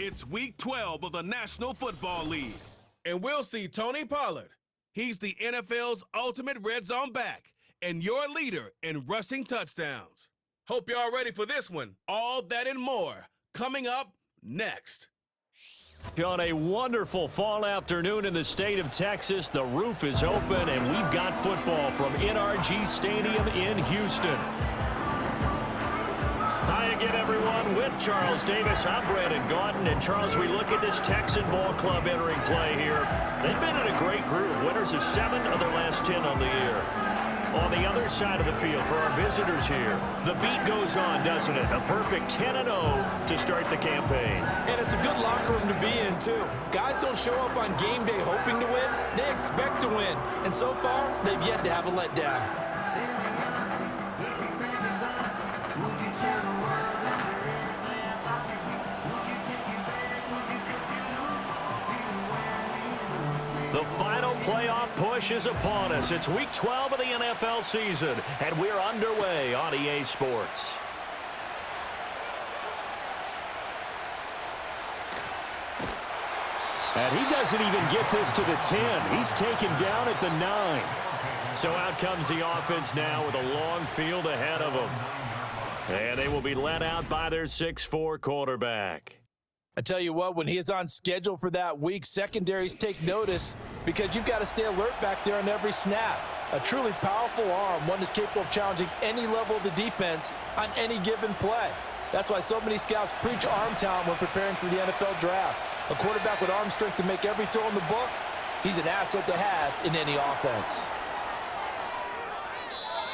It's Week 12 of the National Football League. And we'll see Tony Pollard. He's the NFL's ultimate red zone back and your leader in rushing touchdowns. Hope y'all ready for this one. All that and more coming up next. On a wonderful fall afternoon in the state of Texas, the roof is open and we've got football from NRG Stadium in Houston. Hi again, everyone. With Charles Davis, I'm Brandon Gaudin. And Charles, we look at this Texan ball club entering play here. They've been in a great group. Winners of 7 of their last 10 on the year. On the other side of the field for our visitors here, the beat goes on, doesn't it? A perfect 10-0 to start the campaign. And it's a good locker room to be in, too. Guys don't show up on game day hoping to win. They expect to win. And so far, they've yet to have a letdown. The final playoff push is upon us. It's Week 12 of the NFL season, and we're underway on EA Sports. And he doesn't even get this to the 10. He's taken down at the 9. So out comes the offense now with a long field ahead of them. And they will be led out by their 6'4 quarterback. I tell you what, when he is on schedule for that week, secondaries take notice because you've got to stay alert back there on every snap. A truly powerful arm, one that's capable of challenging any level of the defense on any given play. That's why so many scouts preach arm talent when preparing for the NFL draft. A quarterback with arm strength to make every throw in the book, he's an asset to have in any offense.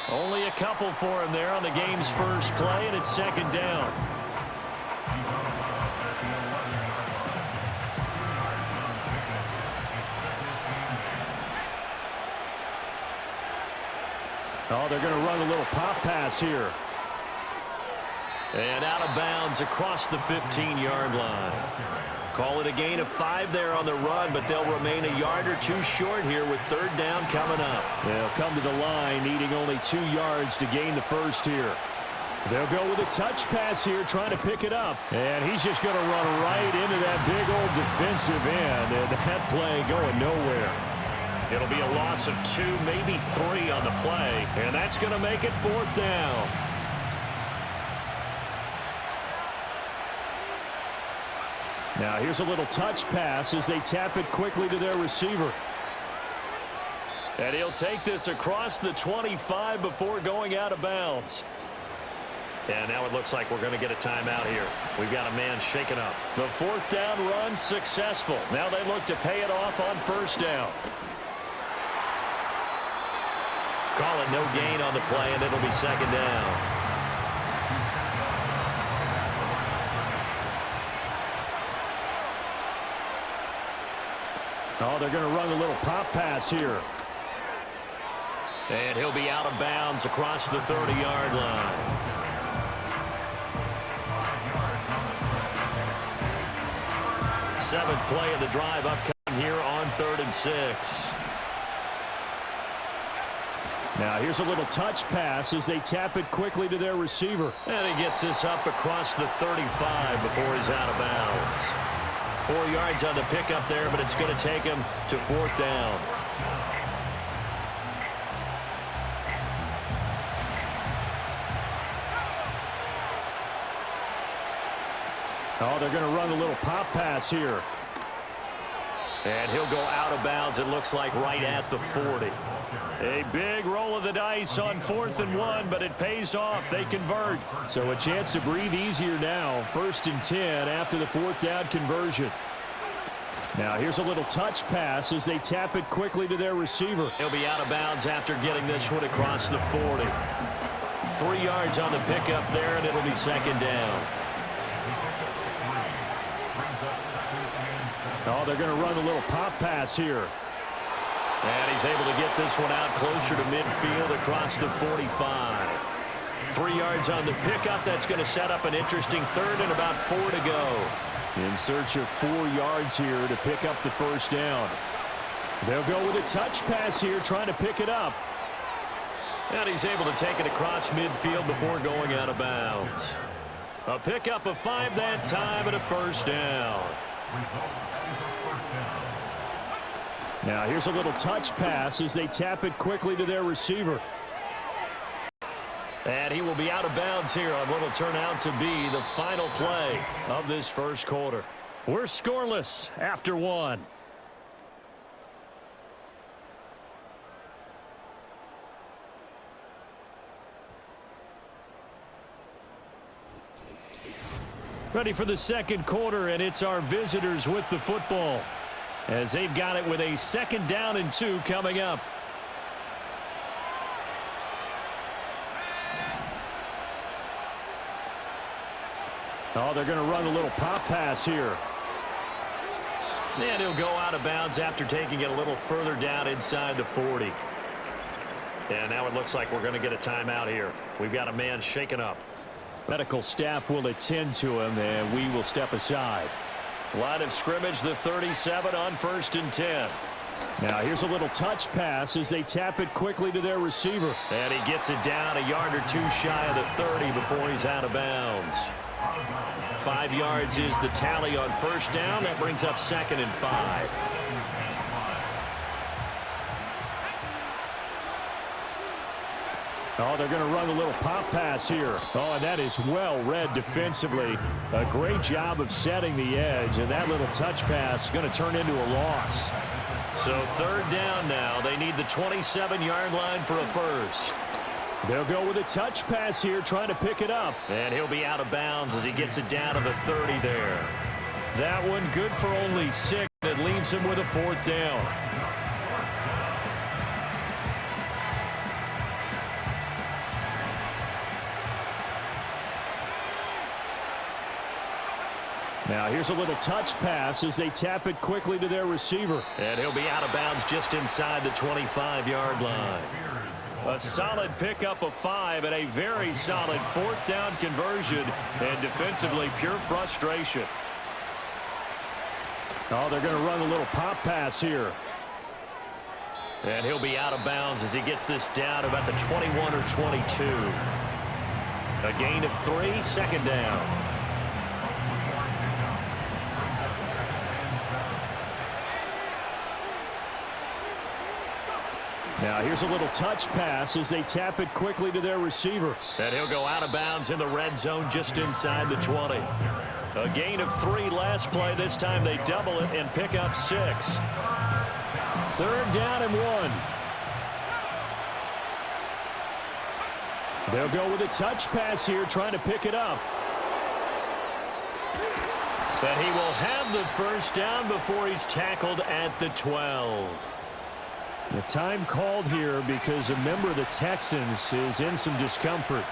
Only a couple for him there on the game's first play, and it's second down. Oh, they're going to run a little pop pass here. And out of bounds across the 15-yard line. Call it a gain of 5 there on the run, but they'll remain a yard or 2 short here with third down coming up. They'll come to the line needing only 2 yards to gain the first here. They'll go with a touch pass here, trying to pick it up. And he's just going to run right into that big old defensive end, and that play going nowhere. It'll be a loss of 2, maybe 3 on the play, and that's going to make it fourth down. Now here's a little touch pass as they tap it quickly to their receiver. And he'll take this across the 25 before going out of bounds. And now it looks like we're going to get a timeout here. We've got a man shaken up. The fourth down run successful. Now they look to pay it off on first down. Call it no gain on the play, and it'll be second down. Oh, they're going to run a little pop pass here. And he'll be out of bounds across the 30-yard line. Seventh play of the drive upcoming here on 3rd and 6. Now here's a little touch pass as they tap it quickly to their receiver. And he gets this up across the 35 before he's out of bounds. 4 yards on the pickup there, but it's going to take him to fourth down. Oh, they're going to run a little pop pass here. And he'll go out of bounds, it looks like, right at the 40. A big roll of the dice on 4th and 1, but it pays off. They convert. So a chance to breathe easier now. 1st and 10 after the 4th down conversion. Now here's a little touch pass as they tap it quickly to their receiver. He'll be out of bounds after getting this one across the 40. 3 yards on the pickup there, and it'll be second down. Oh, they're going to run a little pop pass here. And he's able to get this one out closer to midfield across the 45. 3 yards on the pickup. That's going to set up an interesting third and about 4 to go. In search of 4 yards here to pick up the first down. They'll go with a touch pass here, trying to pick it up. And he's able to take it across midfield before going out of bounds. A pickup of 5 that time and a first down. Now here's a little touch pass as they tap it quickly to their receiver. And he will be out of bounds here on what will turn out to be the final play of this first quarter. We're scoreless after one. Ready for the second quarter, and it's our visitors with the football, as they've got it with a 2nd down and 2 coming up. Oh, they're going to run a little pop pass here. And he'll go out of bounds after taking it a little further down inside the 40. And now it looks like we're going to get a timeout here. We've got a man shaken up. Medical staff will attend to him, and we will step aside. Line of scrimmage, the 37 on 1st and 10. Now here's a little touch pass as they tap it quickly to their receiver. And he gets it down a yard or 2 shy of the 30 before he's out of bounds. 5 yards is the tally on 1st down. That brings up 2nd and 5. Oh, they're going to run a little pop pass here. Oh, and that is well read defensively. A great job of setting the edge, and that little touch pass is going to turn into a loss. So 3rd down now. They need the 27-yard line for a first. They'll go with a touch pass here, trying to pick it up. And he'll be out of bounds as he gets it down to the 30 there. That one good for only 6. It leaves him with a 4th down. Now here's a little touch pass as they tap it quickly to their receiver. And he'll be out of bounds just inside the 25-yard line. A solid pickup of 5 and a very solid 4th down conversion, and defensively pure frustration. Oh, they're going to run a little pop pass here. And he'll be out of bounds as he gets this down about the 21 or 22. A gain of 3, 2nd down. Now here's a little touch pass as they tap it quickly to their receiver. And he'll go out of bounds in the red zone just inside the 20. A gain of 3 last play. This time they double it and pick up 6. 3rd down and 1. They'll go with a touch pass here, trying to pick it up. But he will have the first down before he's tackled at the 12. The time called here because a member of the Texans is in some discomfort.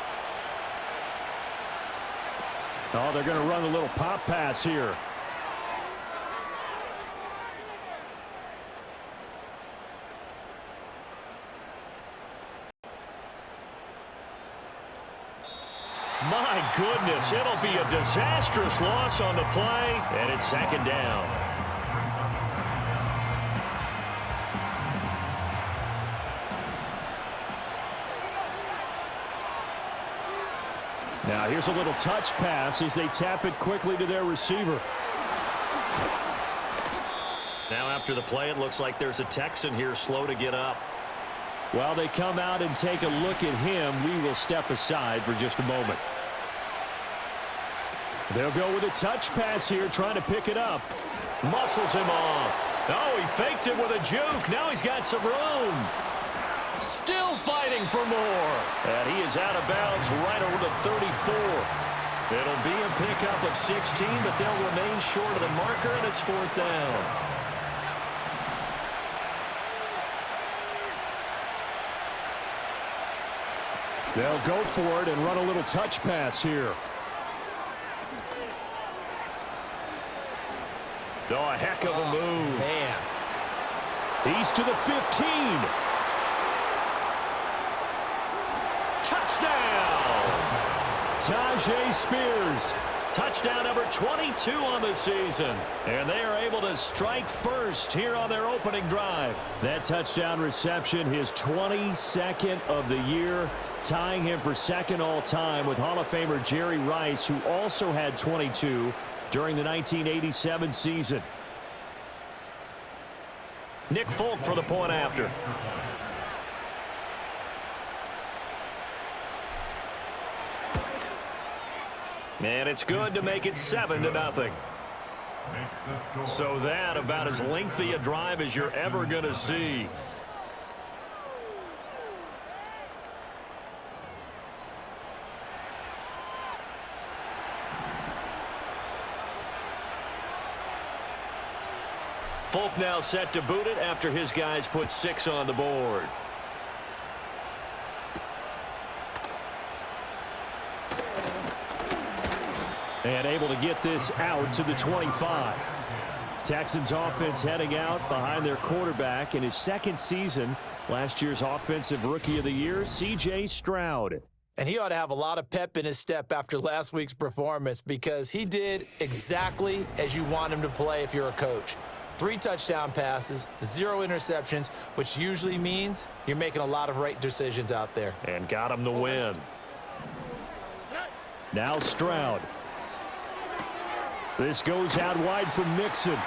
Oh, they're going to run a little pop pass here. My goodness, it'll be a disastrous loss on the play, and it's 2nd down. Now here's a little touch pass as they tap it quickly to their receiver. Now after the play, it looks like there's a Texan here slow to get up. While they come out and take a look at him, we will step aside for just a moment. They'll go with a touch pass here, trying to pick it up. Muscles him off. Oh, he faked it with a juke. Now he's got some room. Still fighting for more. And he is out of bounds right over the 34. It'll be a pickup of 16, but they'll remain short of the marker, and it's 4th down. They'll go for it and run a little touch pass here. Oh, a heck of a move. Man. He's to the 15. Touchdown! Tajay Spears Touchdown number 22 on the season. And they are able to strike first here on their opening drive. That touchdown reception, his 22nd of the year, tying him for second all-time with Hall of Famer Jerry Rice, who also had 22 during the 1987 season. Nick Folk for the point after. And it's good to make it 7-0. So that about as lengthy a drive as you're ever going to see. Folk now set to boot it after his guys put 6 on the board. And able to get this out to the 25. Texans offense heading out behind their quarterback in his second season. Last year's Offensive Rookie of the Year, C.J. Stroud. And he ought to have a lot of pep in his step after last week's performance because he did exactly as you want him to play if you're a coach. 3 touchdown passes, 0 interceptions, which usually means you're making a lot of right decisions out there. And got him the win. Now Stroud. This goes out wide for Mixon.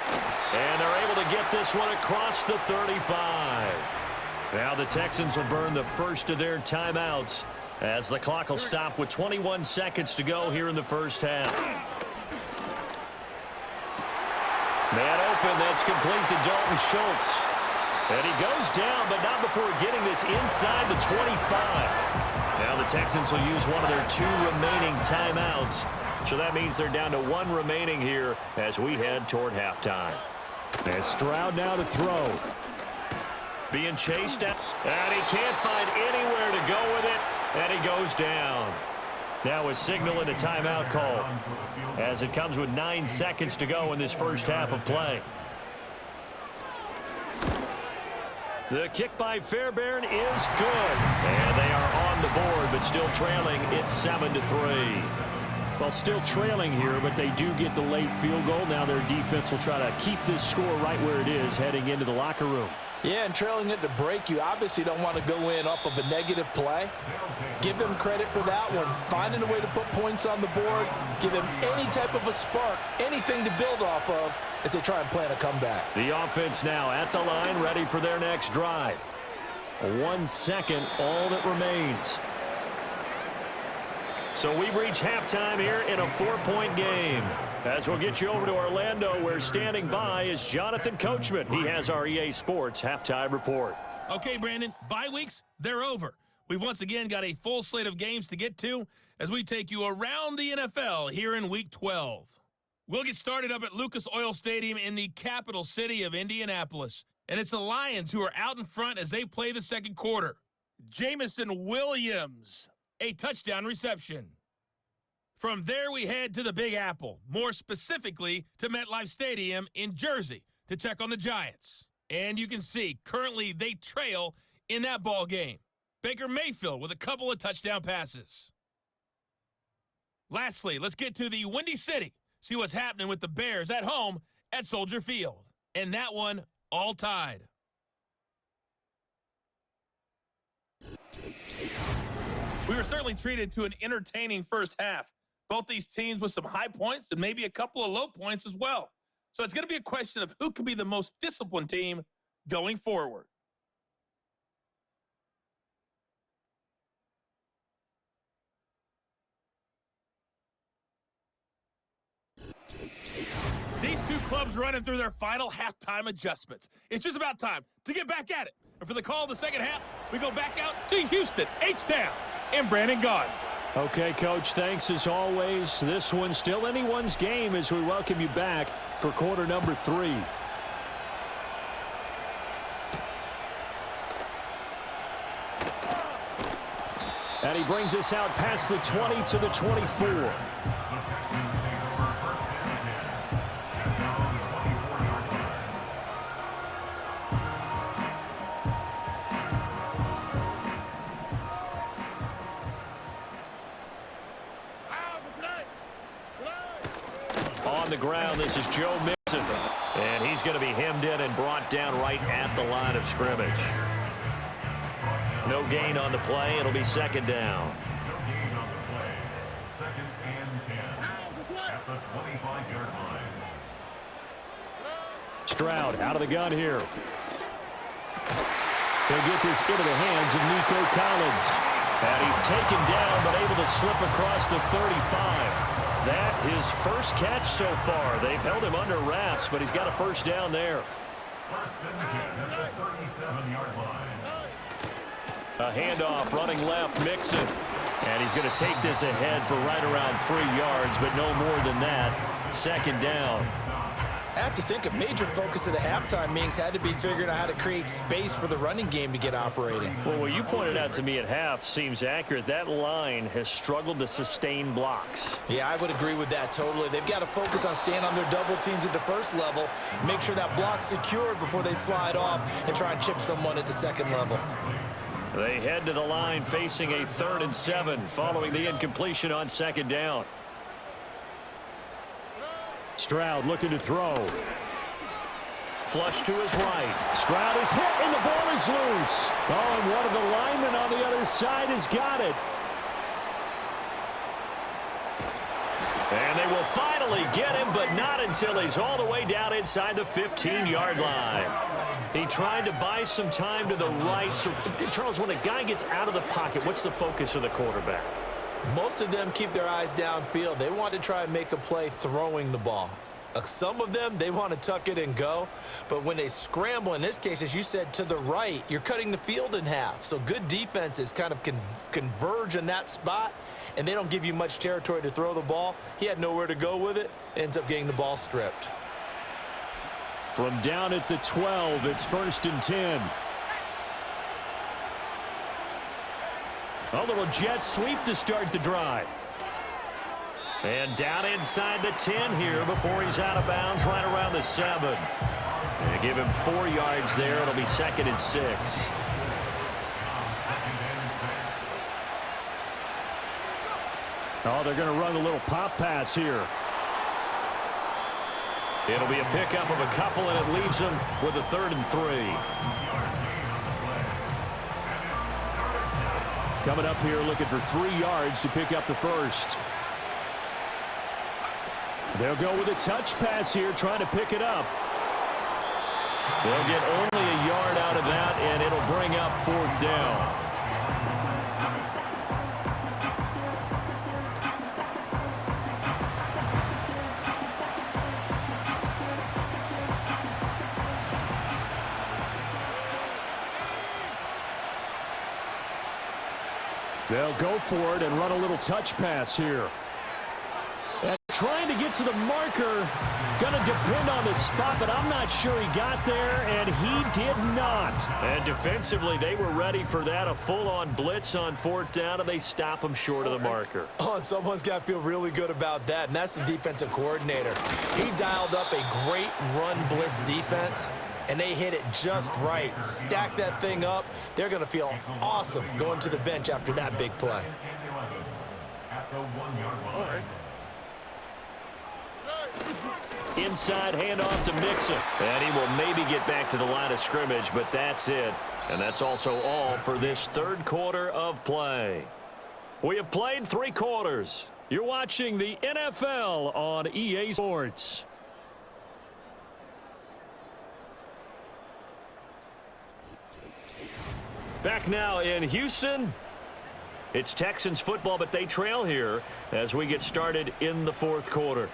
And they're able to get this one across the 35. Now the Texans will burn the first of their timeouts as the clock will stop with 21 seconds to go here in the first half. Man open, that's complete to Dalton Schultz. And he goes down, but not before getting this inside the 25. Now the Texans will use one of their 2 remaining timeouts. So that means they're down to 1 remaining here as we head toward halftime. And Stroud now to throw. Being chased out, and he can't find anywhere to go with it, and he goes down. Now a signal and a timeout call as it comes with 9 seconds to go in this first half of play. The kick by Fairbairn is good. And they are on the board, but still trailing. It's 7-3. Well, still trailing here, but they do get the late field goal. Now their defense will try to keep this score right where it is heading into the locker room. Yeah, and trailing it to break, you obviously don't want to go in off of a negative play. Give them credit for that one. Finding a way to put points on the board, give them any type of a spark, anything to build off of as they try and plan a comeback. The offense now at the line, ready for their next drive. 1 second, all that remains. So we've reached halftime here in a 4-point game. As we'll get you over to Orlando, where standing by is Jonathan Coachman. He has our EA Sports halftime report. Okay, Brandon, bye weeks, they're over. We've once again got a full slate of games to get to as we take you around the NFL here in Week 12. We'll get started up at Lucas Oil Stadium in the capital city of Indianapolis. And it's the Lions who are out in front as they play the second quarter. Jamison Williams, a touchdown reception. From there, we head to the Big Apple, more specifically to MetLife Stadium in Jersey to check on the Giants. And you can see, currently they trail in that ball game. Baker Mayfield with a couple of touchdown passes. Lastly, let's get to the Windy City, see what's happening with the Bears at home at Soldier Field. And that one all tied. We were certainly treated to an entertaining first half. Both these teams with some high points and maybe a couple of low points as well. So it's going to be a question of who can be the most disciplined team going forward. These two clubs running through their final halftime adjustments. It's just about time to get back at it. And for the call of the second half, we go back out to Houston, H-Town, and Brandon Gaudin. Okay, Coach, thanks as always. This one's still anyone's game as we welcome you back for quarter number 3. And he brings us out past the 20 to the 24. ground. This is Joe Mixon. And he's going to be hemmed in and brought down right at the line of scrimmage. No gain on the play. It'll be second down. Second and 10 at the 25-yard line. Stroud out of the gun here. He'll get this into the hands of Nico Collins. And he's taken down but able to slip across the 35. That his first catch so far. They've held him under wraps, but he's got a first down there. First and 10 at the 37-yard line. A handoff running left, Mixon. And he's going to take this ahead for right around 3 yards, but no more than that. Second down. I have to think a major focus of the halftime meetings had to be figuring out how to create space for the running game to get operating. Well, what you pointed out to me at half seems accurate. That line has struggled to sustain blocks. Yeah, I would agree with that totally. They've got to focus on staying on their double teams at the first level, make sure that block's secured before they slide off and try and chip someone at the second level. They head to the line facing a 3rd and 7 following the incompletion on second down. Stroud looking to throw. Flush to his right. Stroud is hit and the ball is loose. Oh, and one of the linemen on the other side has got it. And they will finally get him, but not until he's all the way down inside the 15-yard line. He tried to buy some time to the right. So, Charles, when a guy gets out of the pocket, what's the focus of the quarterback? Most of them keep their eyes downfield. They want to try and make a play throwing the ball. Some of them, they want to tuck it and go. But when they scramble, in this case, as you said, to the right, you're cutting the field in half. So good defenses kind of converge in that spot, and they don't give you much territory to throw the ball. He had nowhere to go with it. Ends up getting the ball stripped. From down at the 12, it's 1st and 10. A little jet sweep to start the drive. And down inside the 10 here before he's out of bounds right around the 7. They give him 4 yards there. It'll be 2nd and 6. Oh, they're going to run a little pop pass here. It'll be a pickup of a couple, and it leaves him with a 3rd and 3. Coming up here looking for 3 yards to pick up the first. They'll go with a touch pass here, trying to pick it up. They'll get only a yard out of that, and it'll bring up 4th down. They'll go for it and run a little touch pass here. And trying to get to the marker. Going to depend on the spot, but I'm not sure he got there, and he did not. And defensively, they were ready for that, a full-on blitz on 4th down, and they stop him short of the marker. Oh, and someone's got to feel really good about that, and that's the defensive coordinator. He dialed up a great run blitz defense, and they hit it just right. Stack that thing up. They're going to feel awesome going to the bench after that big play. At the 1-yard line. Inside handoff to Mixon. And he will maybe get back to the line of scrimmage, but that's it. And that's also all for this 3rd quarter of play. We have played 3 quarters. You're watching the NFL on EA Sports. Back now in Houston. It's Texans football, but they trail here as we get started in the 4th quarter.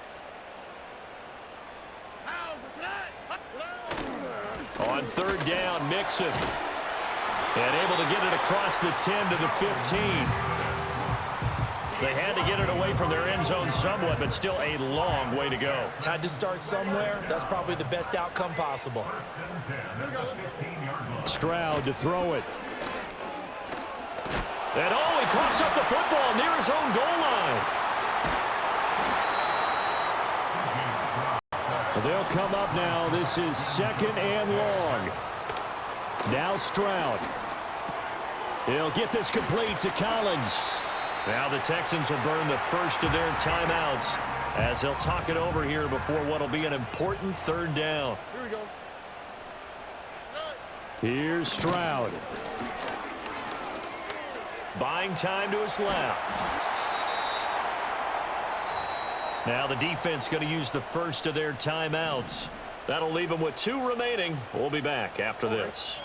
On 3rd down, Mixon. And able to get it across the 10 to the 15. They had to get it away from their end zone somewhat, but still a long way to go. Had to start somewhere. That's probably the best outcome possible. Stroud to throw it. And oh, he coughs up the football near his own goal line. They'll come up now. This is 2nd and long. Now Stroud. He'll get this complete to Collins. Now the Texans will burn the first of their timeouts. as they'll talk it over here before what will be an important third down. Here we go. Here's Stroud. Buying time to his left. Now the defense going to use the first of their timeouts. That'll leave them with 2 remaining. We'll be back after this.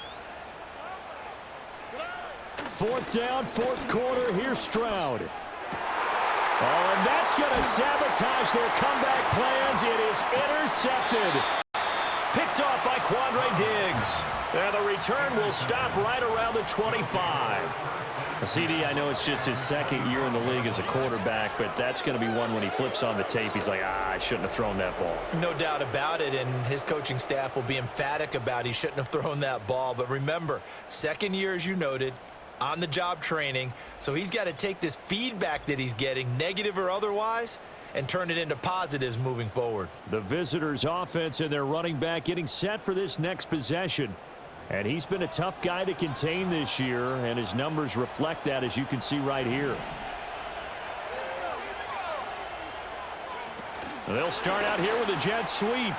4th down, 4th quarter. Here's Stroud. Oh, and that's going to sabotage their comeback plans. It is intercepted. Picked off by Quandre Diggs. And the return will stop right around the 25. CD, I know it's just his 2nd year in the league as a quarterback, but that's going to be one when he flips on the tape, he's like, I shouldn't have thrown that ball. No doubt about it, and his coaching staff will be emphatic about he shouldn't have thrown that ball. But remember, 2nd year, as you noted, on-the-job training, so he's got to take this feedback that he's getting, negative or otherwise, and turn it into positives moving forward. The visitors' offense and their running back getting set for this next possession. And he's been a tough guy to contain this year, and his numbers reflect that, as you can see right here. They'll start out here with a jet sweep.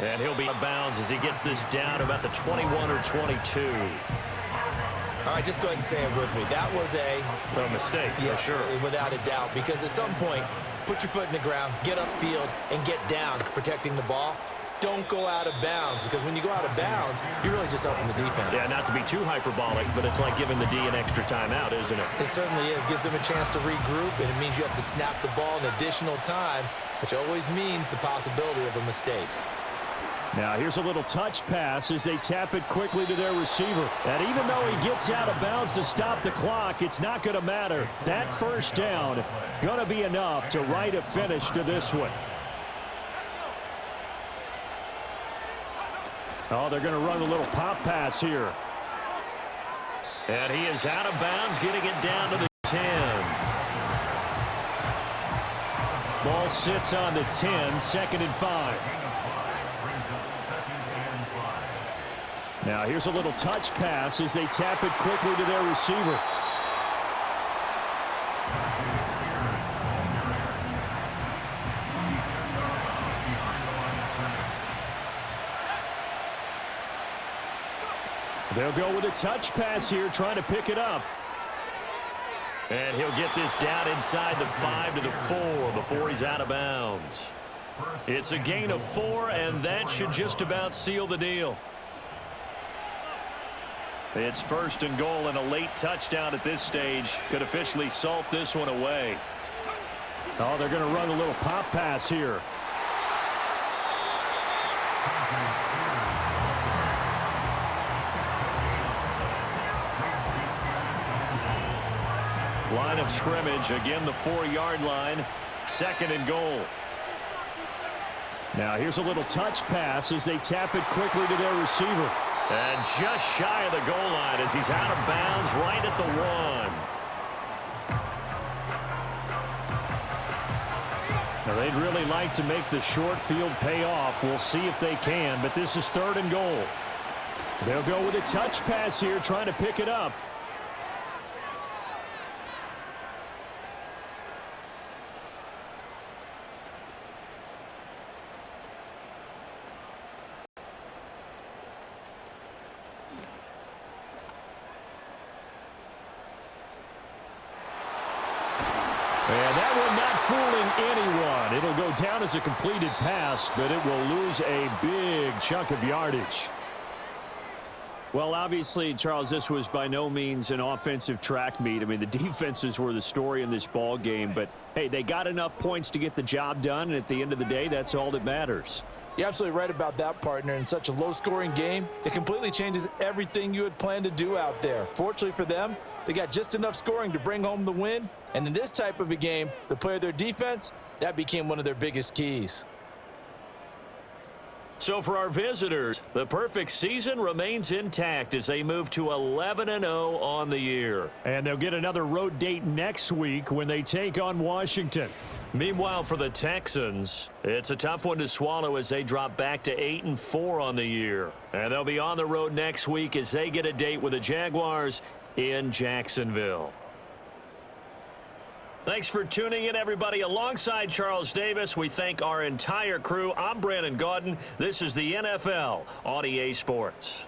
And he'll be out of bounds as he gets this down about the 21 or 22. All right, just go ahead and say it with me. That was a mistake, yes, for sure. Without a doubt, because at some point, put your foot in the ground, get upfield, and get down protecting the ball. Don't go out of bounds, because when you go out of bounds, you're really just helping the defense. Yeah, not to be too hyperbolic, but it's like giving the D an extra timeout, isn't it? It certainly is. Gives them a chance to regroup, and it means you have to snap the ball an additional time, which always means the possibility of a mistake. Now here's a little touch pass as they tap it quickly to their receiver. And even though he gets out of bounds to stop the clock, it's not going to matter. That 1st down going to be enough to write a finish to this one. Oh, they're going to run a little pop pass here. And he is out of bounds, getting it down to the 10. Ball sits on the 10, 2nd and 5. Now here's a little touch pass as they tap it quickly to their receiver. They'll go with a touch pass here, trying to pick it up. And he'll get this down inside the 5 to the 4 before he's out of bounds. It's a gain of 4, and that should just about seal the deal. It's 1st and goal, and a late touchdown at this stage could officially salt this one away. Oh, they're going to run a little pop pass here. Line of scrimmage, again the 4-yard line, 2nd and goal. Now here's a little touch pass as they tap it quickly to their receiver. And just shy of the goal line as he's out of bounds right at the 1. Now they'd really like to make the short field pay off. We'll see if they can, but this is 3rd and goal. They'll go with a touch pass here, trying to pick it up. And that one not fooling anyone. It'll go down as a completed pass, but it will lose a big chunk of yardage. Well, obviously, Charles, this was by no means an offensive track meet. I mean, the defenses were the story in this ball game, but hey, they got enough points to get the job done, and at the end of the day, that's all that matters. You're absolutely right about that, partner. In such a low-scoring game, it completely changes everything you had planned to do out there. Fortunately for them, they got just enough scoring to bring home the win, and in this type of a game, to play their defense, that became one of their biggest keys. So for our visitors, the perfect season remains intact as they move to 11-0 on the year. And they'll get another road date next week when they take on Washington. Meanwhile, for the Texans, it's a tough one to swallow as they drop back to 8-4 on the year. And they'll be on the road next week as they get a date with the Jaguars in Jacksonville. Thanks for tuning in, everybody. Alongside Charles Davis, we thank our entire crew. I'm Brandon Gaudin. This is the NFL on EA Sports.